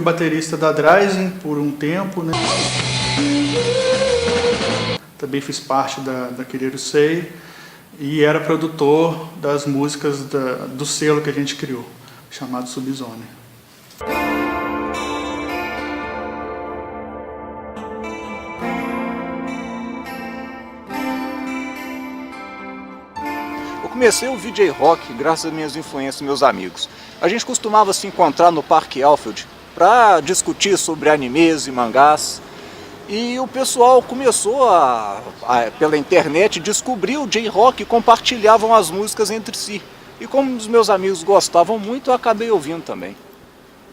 fui baterista da Dryzen por um tempo, né? Também fiz parte da Querer Sei e era produtor das músicas do selo que a gente criou, chamado Subzone. Eu comecei a ouvir J-Rock graças às minhas influências dos meus amigos. A gente costumava se encontrar no Parque Alfield para discutir sobre animes e mangás. E o pessoal começou pela internet, descobrir o J-Rock e compartilhavam as músicas entre si. E como os meus amigos gostavam muito, eu acabei ouvindo também.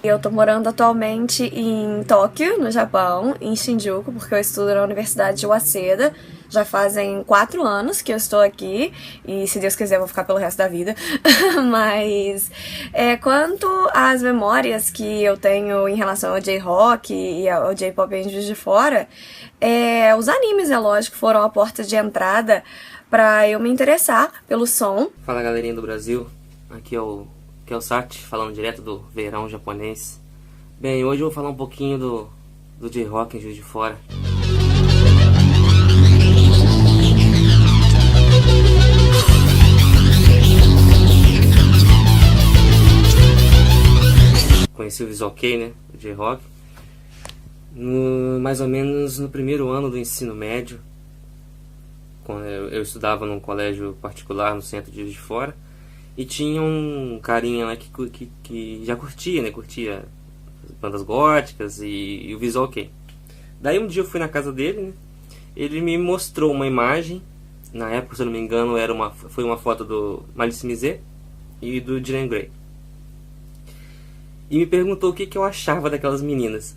Eu tô morando atualmente em Tóquio, no Japão, em Shinjuku, porque eu estudo na Universidade de Waseda. Já fazem 4 anos que eu estou aqui e, se Deus quiser, eu vou ficar pelo resto da vida. Mas, quanto às memórias que eu tenho em relação ao J-Rock e ao J-Pop em Juiz de Fora, os animes, é lógico, foram a porta de entrada para eu me interessar pelo som. Fala, galerinha do Brasil, aqui é o Sati, falando direto do verão japonês. Bem, hoje eu vou falar um pouquinho do J-Rock em Juiz de Fora. Conheci o Visual Kei, né, o J-Rock, mais ou menos no primeiro ano do ensino médio, quando eu estudava num colégio particular no centro de Juiz de Fora, e tinha um carinha lá que já curtia, né, curtia as bandas góticas e o Visual Kei. Daí um dia eu fui na casa dele, né, ele me mostrou uma imagem, na época, se eu não me engano, foi uma foto do Malice Mizer e do Dylan Gray. E me perguntou o que eu achava daquelas meninas.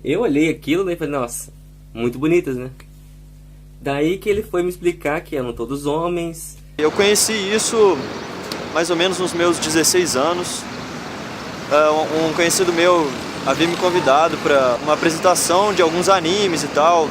Eu olhei aquilo e falei, nossa, muito bonitas, né? Daí que ele foi me explicar que eram todos homens. Eu conheci isso mais ou menos nos meus 16 anos. Um conhecido meu havia me convidado para uma apresentação de alguns animes e tal,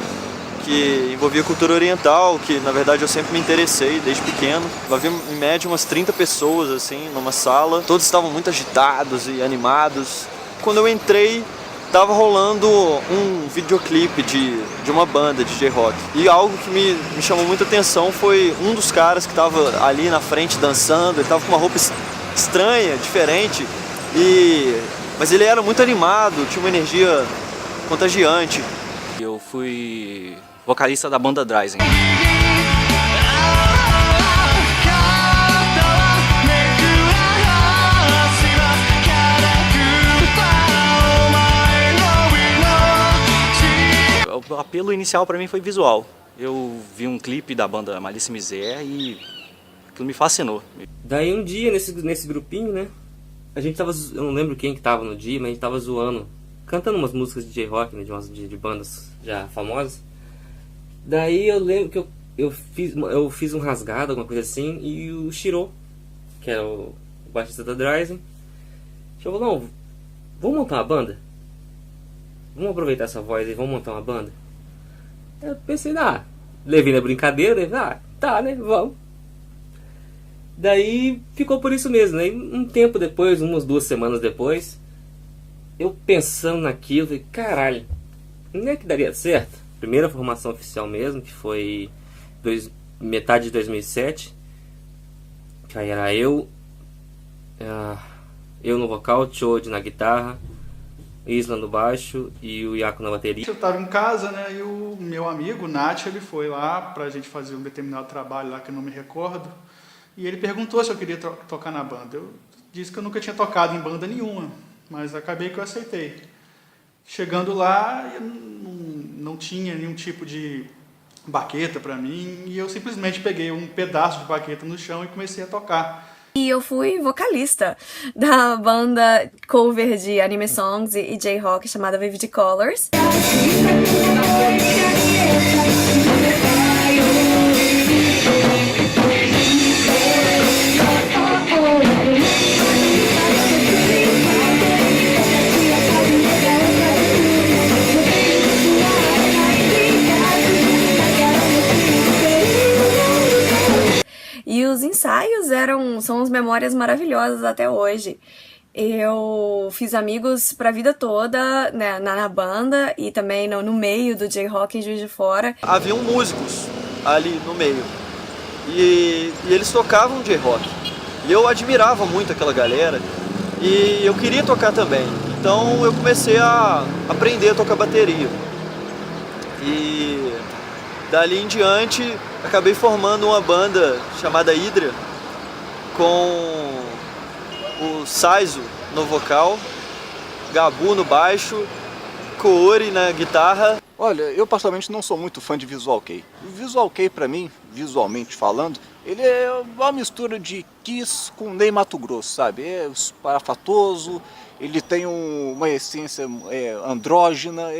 que envolvia cultura oriental, que na verdade eu sempre me interessei desde pequeno. Havia em média umas 30 pessoas assim numa sala, todos estavam muito agitados e animados. Quando eu entrei, estava rolando um videoclipe de uma banda de J-Rock. E algo que me chamou muita atenção foi um dos caras que estava ali na frente dançando. Ele estava com uma roupa estranha, diferente, mas ele era muito animado, tinha uma energia contagiante. Eu fui vocalista da banda Dryzen. O apelo inicial para mim foi visual. Eu vi um clipe da banda Malice Mizer e aquilo me fascinou. Daí um dia, nesse grupinho, né, a gente tava, eu não lembro quem que tava no dia, mas a gente tava zoando, cantando umas músicas de J-Rock, né, de bandas já famosas. Daí eu lembro que eu fiz um rasgado, alguma coisa assim, e o Shiro, que era o baixista da Dryzen, falou, não, vamos montar uma banda? Vamos aproveitar essa voz e vamos montar uma banda? Eu pensei, levei na brincadeira, tá, né, vamos. Daí ficou por isso mesmo, né, e um tempo depois, umas 2 semanas depois, eu pensando naquilo, falei, caralho, não é que daria certo? Primeira formação oficial mesmo, que foi metade de 2007, que aí era eu no vocal, Choji na guitarra, Isla no baixo e o Yaku na bateria. Eu estava em casa, né, e o meu amigo, o Nath, ele foi lá pra gente fazer um determinado trabalho lá que eu não me recordo, e ele perguntou se eu queria tocar na banda. Eu disse que eu nunca tinha tocado em banda nenhuma, mas acabei que eu aceitei. Chegando lá, eu não tinha nenhum tipo de baqueta para mim, e eu simplesmente peguei um pedaço de baqueta no chão e comecei a tocar. E eu fui vocalista da banda cover de anime songs e J-Rock chamada Vivid Colors. E os ensaios são as memórias maravilhosas até hoje. Eu fiz amigos pra vida toda, né, na banda e também no meio do J-Rock em Juiz de Fora. Haviam músicos ali no meio e eles tocavam J-Rock. E eu admirava muito aquela galera e eu queria tocar também. Então eu comecei a aprender a tocar bateria. E dali em diante acabei formando uma banda chamada Hydra com o Saizo no vocal, Gabu no baixo, Koori na guitarra. Olha, eu particularmente não sou muito fã de Visual Kei. O Visual Kei, pra mim, visualmente falando, ele é uma mistura de Kiss com Ney Matogrosso, sabe? É espalhafatoso, ele tem uma essência andrógena,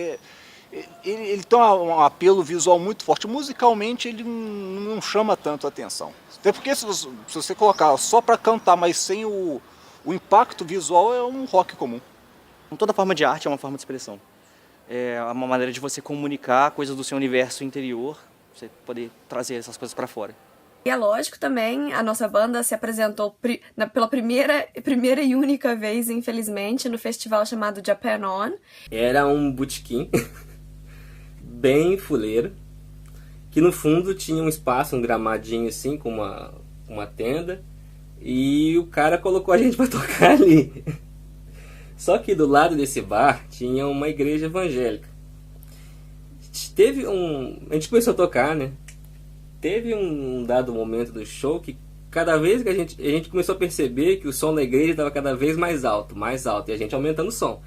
ele tem um apelo visual muito forte. Musicalmente ele não chama tanto a atenção. Até porque se você colocar só para cantar, mas sem o impacto visual, é um rock comum. Toda forma de arte é uma forma de expressão. É uma maneira de você comunicar coisas do seu universo interior, você poder trazer essas coisas para fora. E é lógico também, a nossa banda se apresentou pela primeira e única vez, infelizmente, no festival chamado Japan On. Era um botequim bem fuleiro, que no fundo tinha um espaço, um gramadinho assim, com uma tenda, e o cara colocou a gente pra tocar ali. Só que do lado desse bar tinha uma igreja evangélica. A gente começou a tocar, né? Teve um dado momento do show que cada vez que a gente começou a perceber que o som da igreja estava cada vez mais alto, e a gente aumentando o som,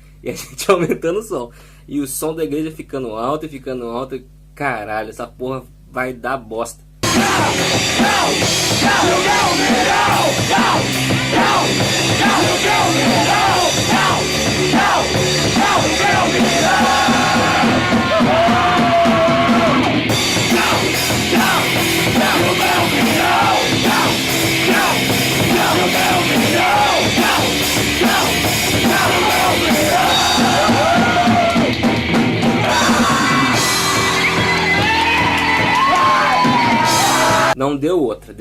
e o som da igreja ficando alto, e caralho, essa porra vai dar bosta. Não deu outra,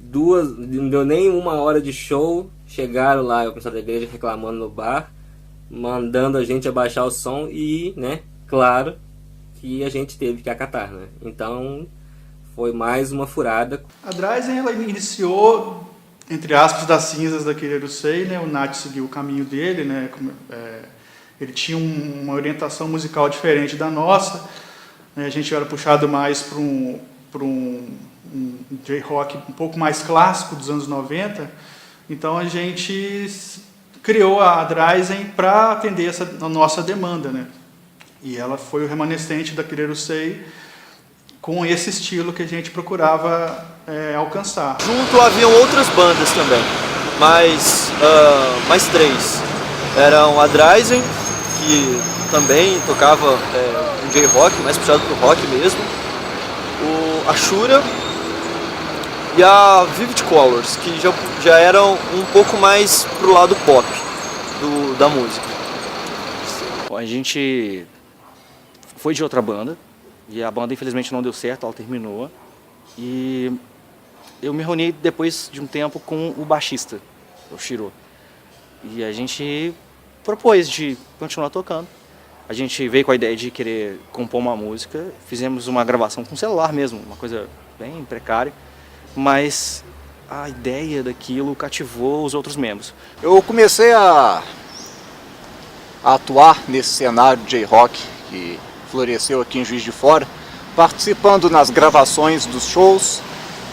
não deu nem uma hora de show, chegaram lá o pessoal da igreja reclamando no bar, mandando a gente abaixar o som e, né, claro que a gente teve que acatar, né? Então foi mais uma furada. A Draisen, ela iniciou, entre aspas, das cinzas da Kirerusei, né? O Nath seguiu o caminho dele, né? Ele tinha uma orientação musical diferente da nossa, né? A gente era puxado mais para um J-Rock um pouco mais clássico dos anos 90, então a gente criou a Draisen para atender a nossa demanda, né? E ela foi o remanescente da Kirerusei com esse estilo que a gente procurava alcançar. Junto haviam outras bandas também, mais três. Eram a Draisen, que também tocava um J-Rock, mais puxado pro rock mesmo, o Ashura e a Vivid Colors, que já eram um pouco mais pro lado pop da música. Bom, a gente foi de outra banda, e a banda infelizmente não deu certo, ela terminou. E eu me reuni depois de um tempo com o baixista, o Shiro. E a gente propôs de continuar tocando. A gente veio com a ideia de querer compor uma música, fizemos uma gravação com celular mesmo, uma coisa bem precária, mas a ideia daquilo cativou os outros membros. Eu comecei a atuar nesse cenário de J-Rock que floresceu aqui em Juiz de Fora, participando nas gravações dos shows,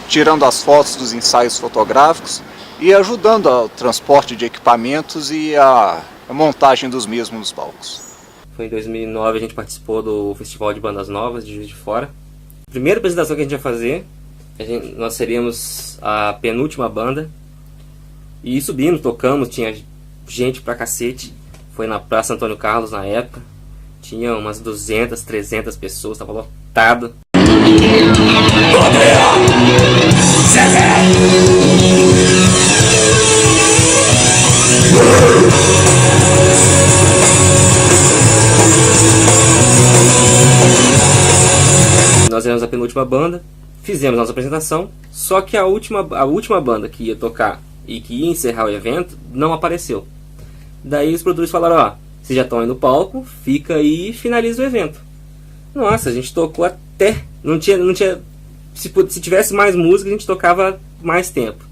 tirando as fotos dos ensaios fotográficos e ajudando ao transporte de equipamentos e a montagem dos mesmos nos palcos. Foi em 2009 a gente participou do Festival de Bandas Novas de Juiz de Fora. Primeira apresentação que a gente ia fazer, nós seríamos a penúltima banda. E subimos, tocamos, tinha gente pra cacete. Foi na Praça Antônio Carlos na época. Tinha umas 200, 300 pessoas, tava lotado. Nós éramos a penúltima banda, fizemos nossa apresentação, só que a última banda que ia tocar e que ia encerrar o evento, não apareceu. Daí os produtores falaram, ó, vocês já estão aí no palco, fica aí e finaliza o evento. Nossa, a gente tocou até... Não tinha se tivesse mais música, a gente tocava mais tempo.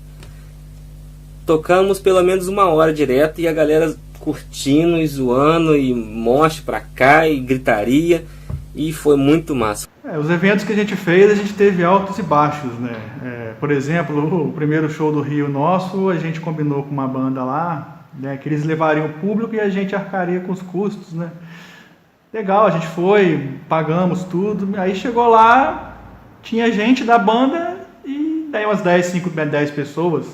Tocamos pelo menos 1 hora direto e a galera curtindo e zoando e moche pra cá e gritaria, e foi muito massa. Os eventos que a gente fez, a gente teve altos e baixos, né? Por exemplo, o primeiro show do Rio nosso, a gente combinou com uma banda lá, né, que eles levariam o público e a gente arcaria com os custos, né? Legal, a gente foi, pagamos tudo, aí chegou lá, tinha gente da banda e daí umas 10 pessoas,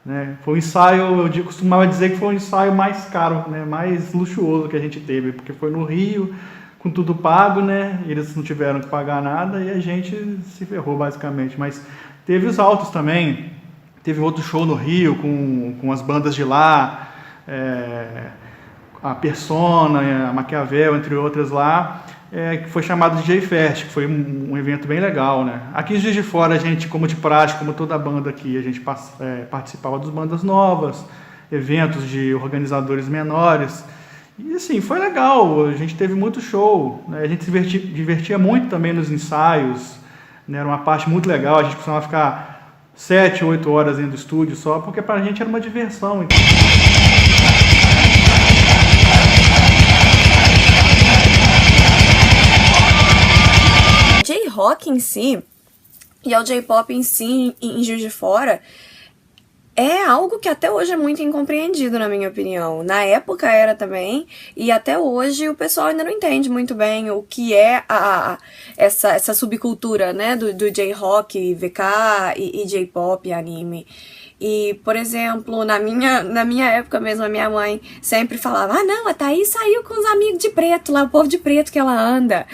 né? Foi um ensaio, eu costumava dizer que foi o ensaio mais caro, né, mais luxuoso que a gente teve, porque foi no Rio, com tudo pago, né? Eles não tiveram que pagar nada e a gente se ferrou basicamente. Mas teve os altos também. Teve outro show no Rio com as bandas de lá, a Persona, a Maquiavel, entre outras lá, que foi chamado DJ Fest, que foi um evento bem legal, né? Aqui em Juiz de Fora, a gente, como de praxe, como toda banda aqui, a gente participava das bandas novas, eventos de organizadores menores. E assim, foi legal, a gente teve muito show, né? A gente se divertia muito também nos ensaios, né? Era uma parte muito legal, a gente costumava ficar 7, 8 horas dentro do estúdio só, porque pra gente era uma diversão. Então... J-Rock em si, e o J-Pop em si, em Juiz de Fora, é algo que até hoje é muito incompreendido, na minha opinião. Na época era também, e até hoje o pessoal ainda não entende muito bem o que é essa subcultura, né, do J-Rock, VK e J-Pop, anime. E, por exemplo, na minha época mesmo, a minha mãe sempre falava, ah, não, a Thaís saiu com os amigos de preto, lá o povo de preto que ela anda.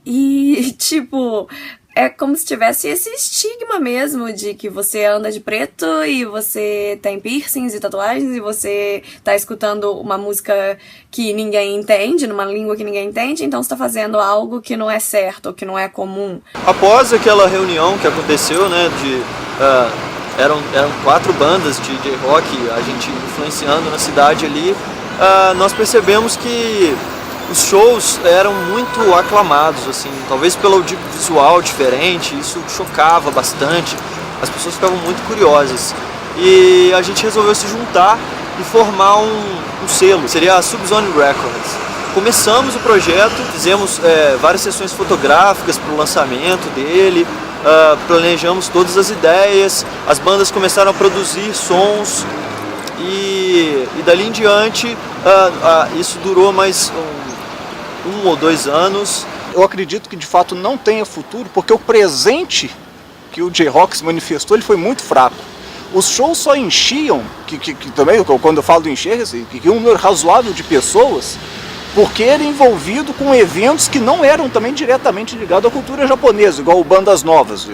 E, tipo... É como se tivesse esse estigma mesmo de que você anda de preto e você tem piercings e tatuagens e você tá escutando uma música que ninguém entende, numa língua que ninguém entende, então você tá fazendo algo que não é certo, que não é comum. Após aquela reunião que aconteceu, né, eram 4 bandas de J-Rock, a gente influenciando na cidade ali, nós percebemos que os shows eram muito aclamados, assim, talvez pelo visual diferente, isso chocava bastante, as pessoas ficavam muito curiosas. E a gente resolveu se juntar e formar um selo, seria a Subzone Records. Começamos o projeto, fizemos várias sessões fotográficas para o lançamento dele, planejamos todas as ideias, as bandas começaram a produzir sons e dali em diante isso durou mais 1 ou 2 anos. Eu acredito que de fato não tenha futuro, porque o presente que o J-Rock se manifestou, ele foi muito fraco. Os shows só enchiam, que também, quando eu falo do encher, que um número razoável de pessoas, porque era envolvido com eventos que não eram também diretamente ligados à cultura japonesa, igual bandas novas.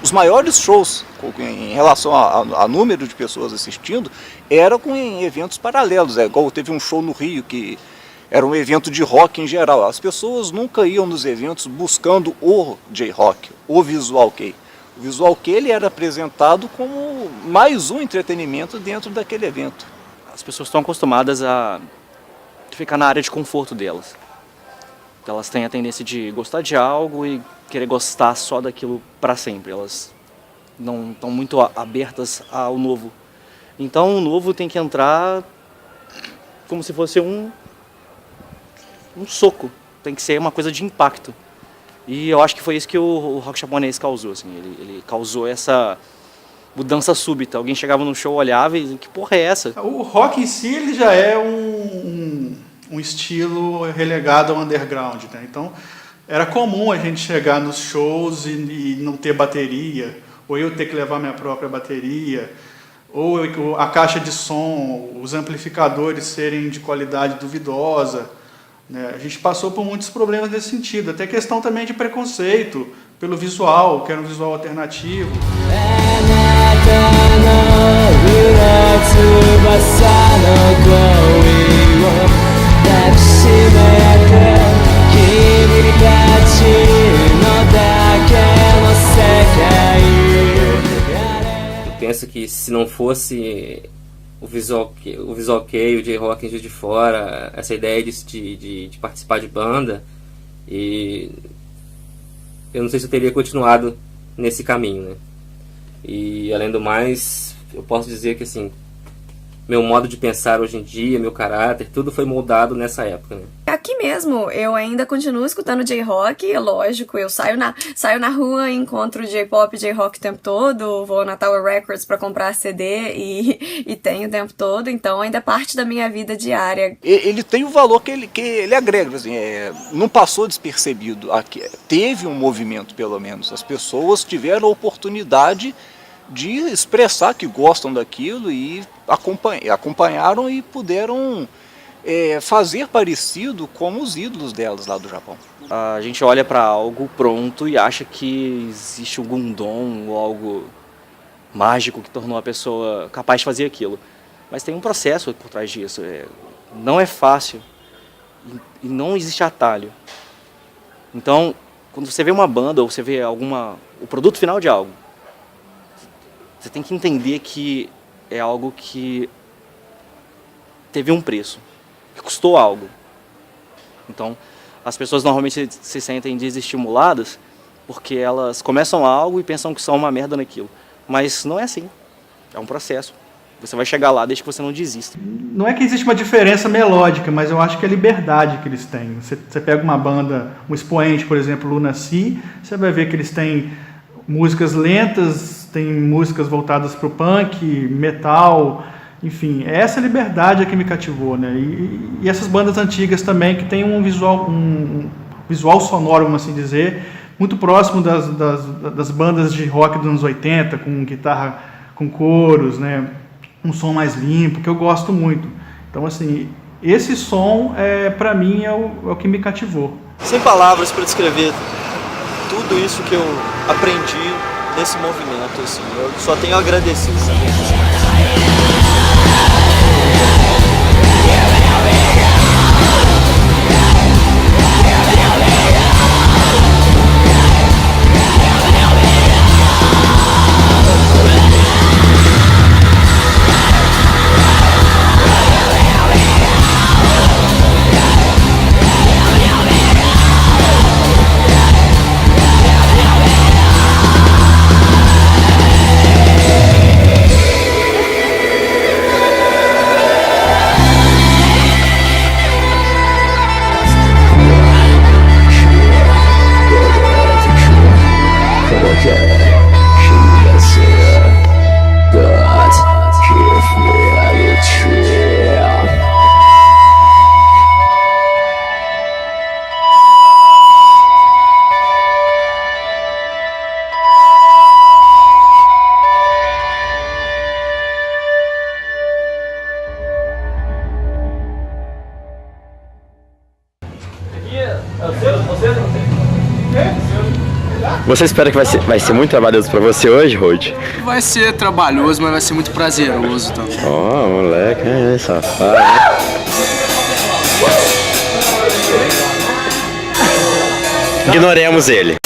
Os maiores shows em relação a número de pessoas assistindo eram em eventos paralelos, igual teve um show no Rio que era um evento de rock em geral. As pessoas nunca iam nos eventos buscando o J-Rock, o Visual Kei. O Visual Kei ele era apresentado como mais um entretenimento dentro daquele evento. As pessoas estão acostumadas a ficar na área de conforto delas. Elas têm a tendência de gostar de algo e querer gostar só daquilo para sempre. Elas não estão muito abertas ao novo. Então o novo tem que entrar como se fosse um soco, tem que ser uma coisa de impacto. E eu acho que foi isso que o rock japonês causou, assim, ele causou essa mudança súbita. Alguém chegava no show, olhava e que porra é essa? O rock em si ele já é um estilo relegado ao underground, né? Então era comum a gente chegar nos shows e não ter bateria, ou eu ter que levar minha própria bateria, ou a caixa de som, os amplificadores serem de qualidade duvidosa. A gente passou por muitos problemas nesse sentido, até questão também de preconceito pelo visual, que era um visual alternativo. Eu penso penso que se não fosse o Visual Kei, o J-Rock em Juiz de Fora, essa ideia de participar de banda, e eu não sei se eu teria continuado nesse caminho, né? E além do mais, eu posso dizer que assim, meu modo de pensar hoje em dia, meu caráter, tudo foi moldado nessa época, né? Aqui mesmo, eu ainda continuo escutando J-Rock, é lógico, eu saio na rua, encontro J-Pop e J-Rock o tempo todo, vou na Tower Records pra comprar CD e tenho o tempo todo, então ainda é parte da minha vida diária. Ele tem o valor que ele agrega, assim, não passou despercebido. Aqui, teve um movimento, pelo menos, as pessoas tiveram a oportunidade de expressar que gostam daquilo e acompanharam e puderam fazer parecido como os ídolos delas lá do Japão. A gente olha para algo pronto e acha que existe algum dom ou algo mágico que tornou a pessoa capaz de fazer aquilo. Mas tem um processo por trás disso. Não é fácil e não existe atalho. Então, quando você vê uma banda ou você vê o produto final de algo, você tem que entender que é algo que teve um preço, que custou algo. Então, as pessoas normalmente se sentem desestimuladas porque elas começam algo e pensam que são uma merda naquilo. Mas não é assim. É um processo. Você vai chegar lá desde que você não desista. Não é que existe uma diferença melódica, mas eu acho que é a liberdade que eles têm. Você pega uma banda, um expoente, por exemplo, Lunacy, você vai ver que eles têm músicas lentas, tem músicas voltadas para o punk, metal, enfim, essa liberdade é que me cativou, né? E essas bandas antigas também, que tem um visual sonoro, vamos assim dizer, muito próximo das bandas de rock dos anos 80, com guitarra com coros, né? Um som mais limpo, que eu gosto muito. Então, assim, esse som, para mim, é o que me cativou. Sem palavras para descrever tudo isso que eu aprendi nesse movimento, assim, eu só tenho a agradecer, sabe? Você espera que vai ser muito trabalhoso pra você hoje, Rod? Vai ser trabalhoso, mas vai ser muito prazeroso também. Ó, moleque, safado. Ignoremos ele.